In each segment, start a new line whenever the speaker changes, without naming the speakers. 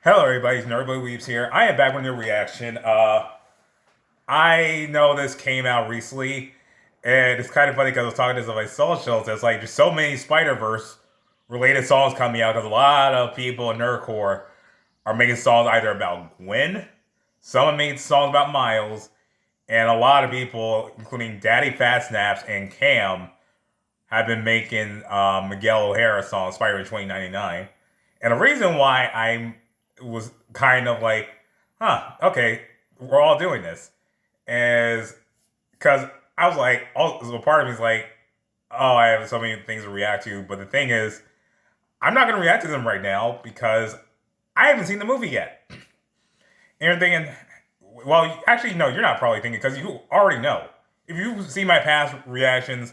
Hello, everybody. It's Nerdboy Weeps here. I am back with a new reaction. I know this came out recently, and it's kind of funny because I was talking to some of my socials. There's like just so many Spider-Verse related songs coming out because a lot of people in Nerdcore are making songs either about Gwen, some made songs about Miles, and a lot of people, including Daddy Fat Snaps and Cam, have been making Miguel O'Hara songs, Spider-Man 2099. And the reason why I was kind of like, okay, we're all doing this, is because I was like, so part of me is like, oh, I have so many things to react to, but the thing is, I'm not going to react to them right now because I haven't seen the movie yet. And you're thinking, well, actually, no, you're not probably thinking because you already know. If you see my past reactions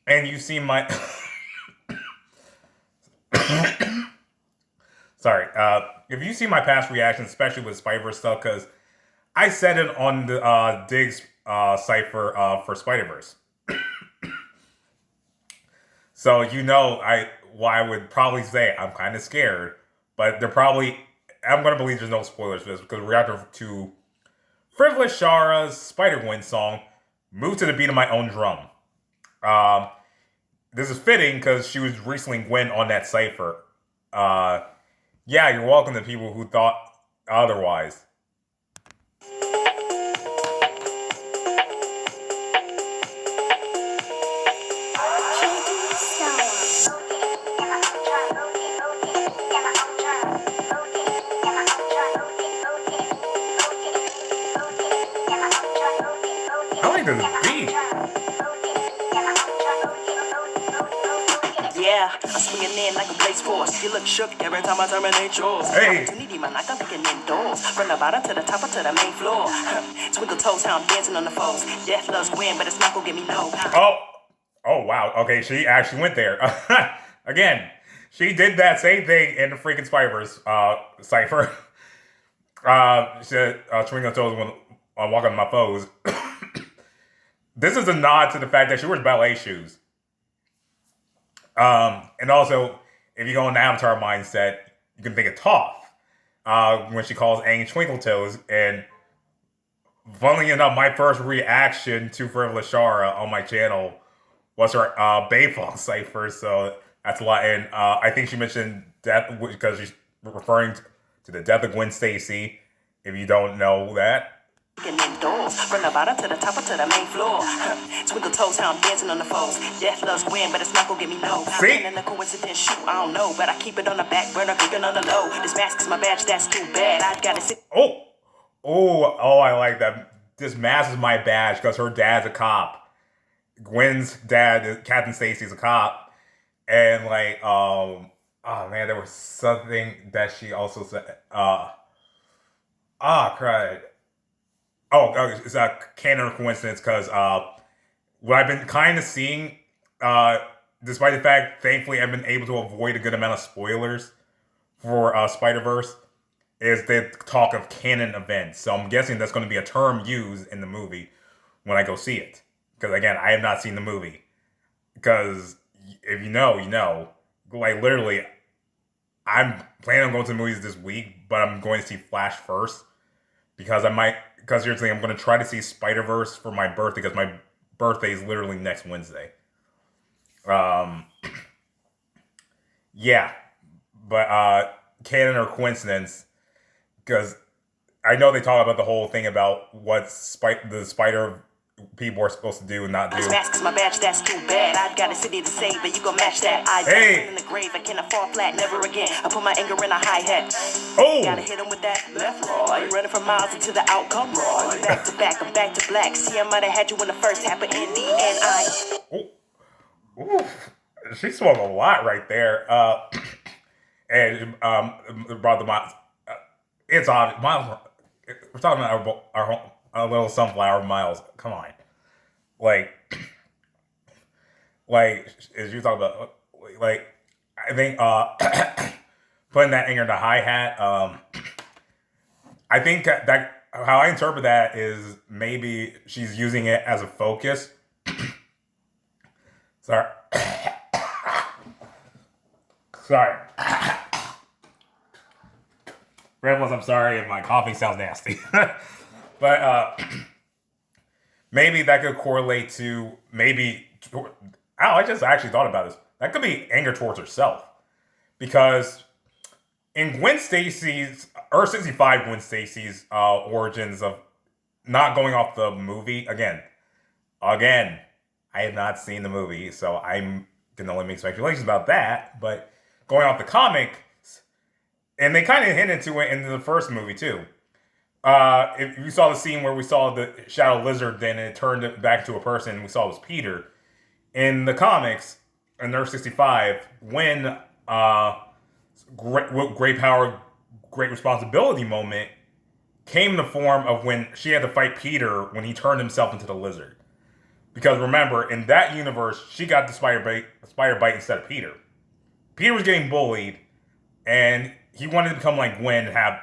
and you see my sorry, if you see my past reactions, especially with Spider-Verse stuff, because I said it on the Diggs site for Spider-Verse. So you know why I would probably say I'm kind of scared, but I'm going to believe there's no spoilers for this because we're reacting to FrivolousShara's Spider-Gwen song, Move to the Beat of My Own Drum. This is fitting because she was recently Gwen on that cipher. Yeah, you're welcome to people who thought otherwise. I like this beat.
Yeah, I'm swinging in like a blaze force. You look shook every time I terminate yours.
Hey.
Opportunity, man, like I'm picking indoors. From the bottom to the top or to the main floor. Twinkle toes, how I'm dancing on the foes. Death loves Gwen, but it's not gonna get me no.
Oh, wow. Okay, she actually went there. Again, she did that same thing in the freaking Spiderverse cipher. She said, twinkle toes when I'm walking on my foes. This is a nod to the fact that she wears ballet shoes. And also, if you go in the Avatar mindset, you can think of Toph when she calls Aang Twinkle Toes. And funnily enough, my first reaction to FrivolousShara on my channel was her Bayfall cipher. So that's a lot. And I think she mentioned death because she's referring to the death of Gwen Stacy. If you don't know that.
Indoors, from the bottom to the top or to the main floor. Twinkle toes, how I'm dancing on the foes. Death loves Gwen, but it's not gonna get me no.
See?
And the coincidence, shoot, I don't know, but I keep it on the back burner, cooking on the low. This mask is my badge, that's too bad. I gotta sit.
Oh, I like that. This mask is my badge because her dad's a cop. Gwen's dad, Captain Stacy's a cop, and like, oh man, there was something that she also said. Cried. Oh, it's a canon coincidence because what I've been kind of seeing, despite the fact, thankfully, I've been able to avoid a good amount of spoilers for Spider-Verse, is the talk of canon events. So I'm guessing that's going to be a term used in the movie when I go see it. Because again, I have not seen the movie. Because if you know, you know. Like literally, I'm planning on going to the movies this week, but I'm going to see Flash first. Because seriously, I'm going to try to see Spider-Verse for my birthday, because my birthday is literally next Wednesday. Yeah. But, canon or coincidence, because I know they talk about the whole thing about what the Spider people are supposed to do and not do.
This mask is my badge, that's too bad. I got a city to save, but you gon' match that.
Hey.
In the grave, I cannot fall flat, never again. I put my anger in a hi-hat.
Oh!
Gotta hit him with that left raw. You running for miles into the outcome raw. You back to back, I'm back to black. See, I might have had you when the first happened in the end.
Ooh. She swung a lot right there. And brought the Miles. It's obvious. Miles. We're talking about our little sunflower Miles. Come on, like as you talk about, like I think putting that anger in the hi hat. I think that how I interpret that is maybe she's using it as a focus. Sorry. Rebels, I'm sorry if my coughing sounds nasty. But maybe that could correlate to I just actually thought about this. That could be anger towards herself. Because in Gwen Stacy's, Earth 65 Gwen Stacy's origins of not going off the movie, again, I have not seen the movie, so I can only make speculations about that. But going off the comics, and they kind of hinted to it in the first movie too. If you saw the scene where we saw the shadow lizard, then it turned it back to a person, and we saw it was Peter. In the comics, in Earth 65, when great power, great responsibility moment came in the form of when she had to fight Peter when he turned himself into the lizard. Because remember, in that universe, she got the spider bite instead of Peter. Peter was getting bullied, and he wanted to become like Gwen and have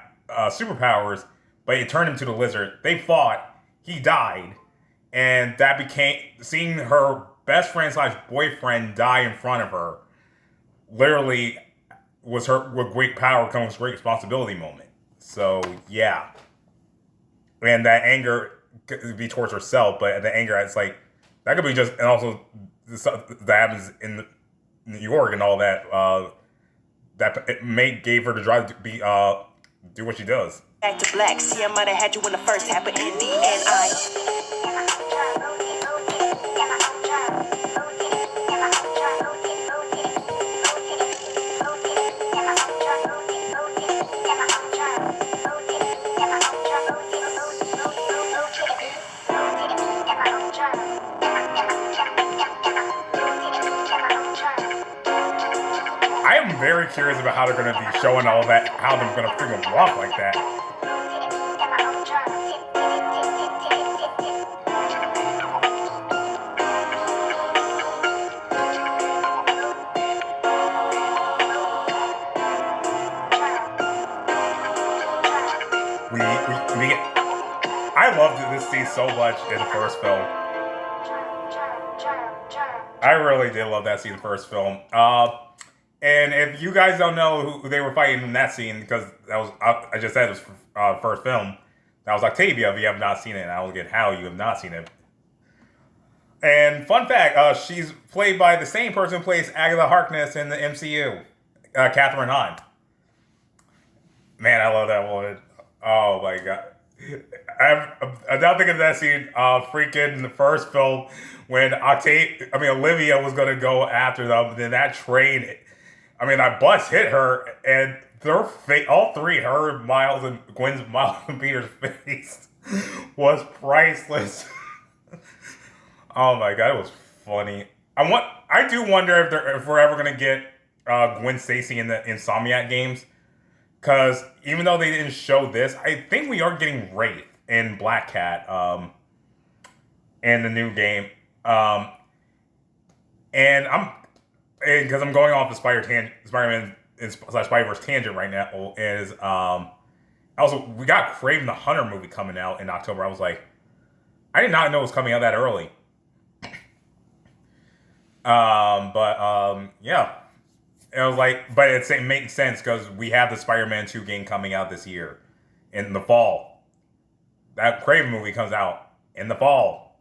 superpowers, but it turned him to the lizard. They fought, he died, and that became, seeing her best friend / boyfriend die in front of her, literally was her, with great power comes great responsibility moment. So, yeah. And that anger could be towards herself, but the anger, it's like, that could be just, and also that happens in New York and all that, that it gave her the drive to be, do what she does.
Back to black, see I might have had you when the first happened in the end.
I am very curious about how they're going to be showing all that, how they're going to freaking walk like that. I loved this scene so much in the first film. I really did love that scene in the first film. And if you guys don't know who they were fighting in that scene, because that was, I just said it was first film, that was Octavia, if you have not seen it, and I will get how you have not seen it. And fun fact, she's played by the same person who plays Agatha Harkness in the MCU, Katherine Hahn. Man, I love that woman. Oh my god. I'm now thinking of that scene, freaking in the first film, when Olivia was going to go after them, and then that train, that bus hit her, and all three, her, Miles, and Peter's face was priceless. Oh my god, it was funny. I do wonder if we're ever gonna get Gwen Stacy in the Insomniac games, because even though they didn't show this, I think we are getting Wraith in Black Cat in the new game, and because I'm going off the Spider-Man / Spiderverse tangent right now, is also we got Kraven the Hunter movie coming out in October. I was like, I did not know it was coming out that early. Yeah. It was like, but it makes sense because we have the Spider-Man 2 game coming out this year in the fall. That Kraven movie comes out in the fall.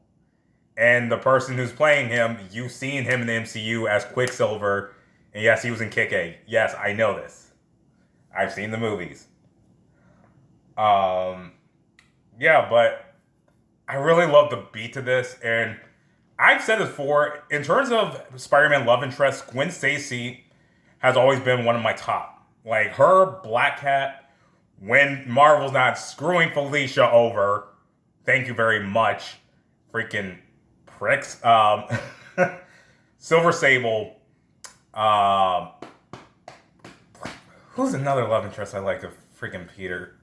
And the person who's playing him, you've seen him in the MCU as Quicksilver. And yes, he was in Kick-A. Yes, I know this. I've seen the movies. Yeah, but I really love the beat to this. And I've said this before, in terms of Spider-Man love interest, Gwen Stacy has always been one of my top. Like, her, Black Cat, when Marvel's not screwing Felicia over, thank you very much, freaking pricks. Silver Sable. Who's another love interest I like of freaking Peter?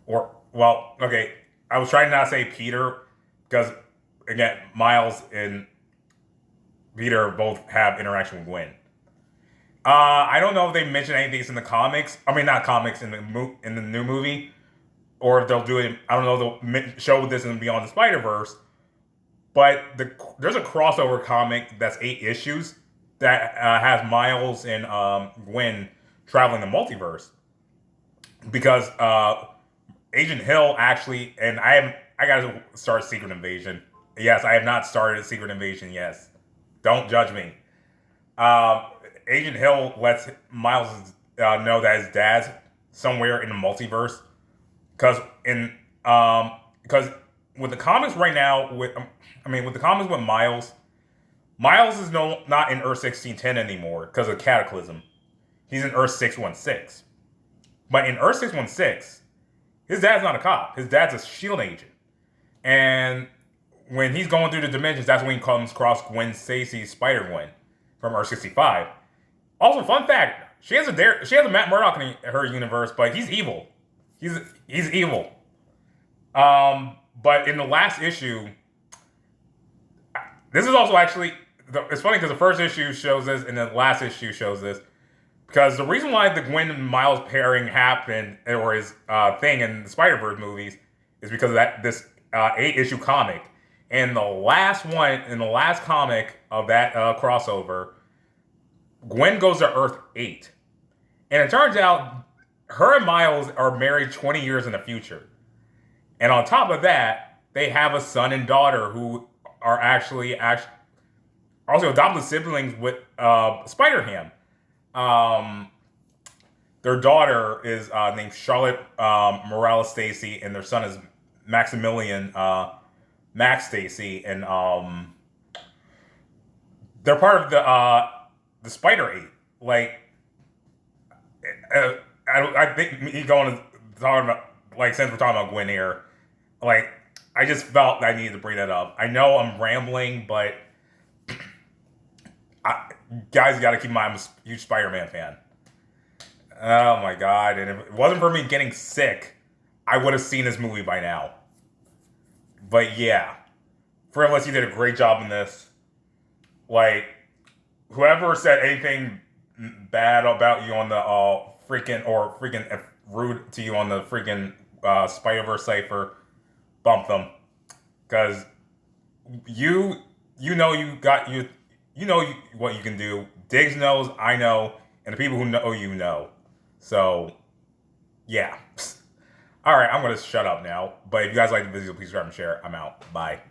Okay, I was trying not to say Peter, because, again, Miles and Peter both have interaction with Gwen. I don't know if they mentioned anything in the comics. Not comics, in the new movie. Or if they'll do it, I don't know if they'll show this in Beyond the Spider-Verse. But there's a crossover comic that's 8 issues that has Miles and Gwen traveling the multiverse. because Agent Hill actually, and I gotta start Secret Invasion. Yes, I have not started Secret Invasion. Yes, don't judge me. Agent Hill lets Miles know that his dad's somewhere in the multiverse, because because with the comics right now, with the comics with Miles is not in Earth 1610 anymore because of Cataclysm. He's in Earth 616. But in Earth 616, his dad's not a cop. His dad's a shield agent. And when he's going through the dimensions, that's when he comes across Gwen Stacy's Spider-Gwen from Earth 65. Also, fun fact, she has a Matt Murdock in her universe, but he's evil. He's evil. But in the last issue, this is also actually, it's funny because the first issue shows this and the last issue shows this. Because the reason why the Gwen and Miles pairing happened, or his thing in the Spider-Verse movies, is because of this 8-issue comic. And the last comic of that crossover, Gwen goes to Earth 8. And it turns out her and Miles are married 20 years in the future. And on top of that, they have a son and daughter who are actually also adopted siblings with Spider-Ham. Their daughter is named Charlotte Morales Stacy, and their son is Maximilian Max Stacy, and they're part of the Spider Eight. Like, I think me going to talking about, like, since we're talking about Gwen here, like, I just felt that I needed to bring that up. I know I'm rambling, but guys, you got to keep in mind, I'm a huge Spider-Man fan. Oh my god! And if it wasn't for me getting sick, I would have seen this movie by now. But yeah, Frivolous, you did a great job in this. Like, whoever said anything bad about you on the freaking rude to you on the freaking Spider-Verse cipher, bump them, because you know what you can do. Diggs knows, I know, and the people who know you know. So, yeah. All right, I'm gonna shut up now. But if you guys like the video, please subscribe and share. I'm out. Bye.